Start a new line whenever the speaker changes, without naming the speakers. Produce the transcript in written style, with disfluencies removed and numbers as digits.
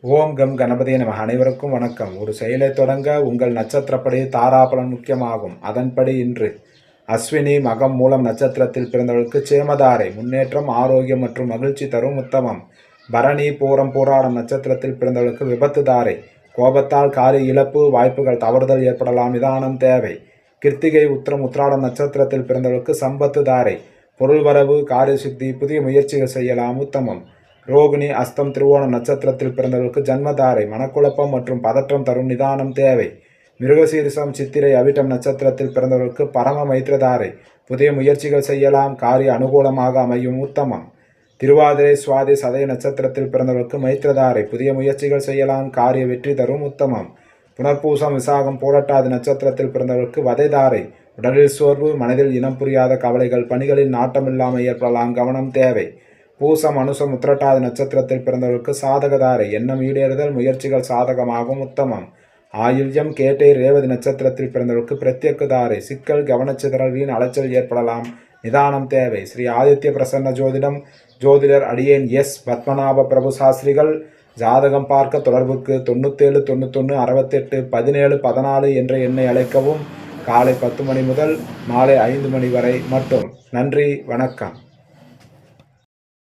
ஓம் come கணபதியே நம. அனைவருக்கும் வணக்கம். ஒரு செயலை தொடங்க உங்கள் நட்சத்திரப்படி தாராபலன் முக்கியமாகும். அதன்படி இன்று அஸ்வினி மகம் மூலம் நட்சத்திரத்தில் பிறந்தவர்களுக்கு சேமதாரை முன்னேற்றம், ஆரோக்கியம் மற்றும் மகிழ்ச்சி தரும் உத்தமம். பரணி பூரம் பூராடம் நட்சத்திரத்தில் பிறந்தவர்களுக்கு விபத்து தாரை, கோபத்தால் காரிய இழப்பு, வாய்ப்புகள் தவறுதல் ஏற்படலாம், நிதானம் தேவை. கிருத்திகை உத்திரம் உத்திராடம் நட்சத்திரத்தில் பிறந்தவர்களுக்கு சம்பத்து தாரை, பொருள் வரவு, காரிய சித்தி, புதிய முயற்சிகள் செய்யலாம், உத்தமம். ரோகிணி அஸ்தம் திருவோணம் நட்சத்திரத்தில் பிறந்தவர்களுக்கு ஜன்மதாரை, மனக்குழப்பம் மற்றும் பதற்றம் தரும், நிதானம் தேவை. மிருகசீரிசம் சித்திரை அவிட்டம் நட்சத்திரத்தில் பிறந்தவர்களுக்கு பரம மைத்திரதாரை, புதிய முயற்சிகள் செய்யலாம், காரிய அனுகூலமாக அமையும், உத்தமம். திருவாதிரை சுவாதி சதய நட்சத்திரத்தில் பிறந்தவர்களுக்கு மைத்திரதாரை, புதிய முயற்சிகள் செய்யலாம், காரிய வெற்றி தரும், உத்தமம். புனர்பூசம் விசாகம் போராட்டாதி நட்சத்திரத்தில் பிறந்தவர்களுக்கு வதைதாரை, உடலில் சோர்வு, மனதில் இனம் புரியாத கவலைகள், பணிகளில் நாட்டமில்லாமல் ஏற்படலாம், கவனம் தேவை. பூசம் அனுசம் உத்திரட்டாதி நட்சத்திரத்தில் பிறந்தவர்களுக்கு சாதகதாரை, எண்ணம் ஈடேறுதல், முயற்சிகள் சாதகமாகும், உத்தமம். ஆயுள்யம் கேட்டை ரேவதி நட்சத்திரத்தில் பிறந்தவர்களுக்கு பிரத்யேகதாரை, சிக்கல், கவனச்சிதறல், வீண் அலைச்சல் ஏற்படலாம், நிதானம் தேவை. ஸ்ரீ ஆதித்ய பிரசன்ன ஜோதிடம் ஜோதிடர் அடியேன் எஸ் பத்மநாப பிரபு சாஸ்திரிகள். ஜாதகம் பார்க்க தொடர்புக்கு 97 91 68 17 14 என்ற எண்ணை அழைக்கவும். காலை 10 மணி முதல் மாலை 5 மணி வரை மட்டும். நன்றி, வணக்கம்.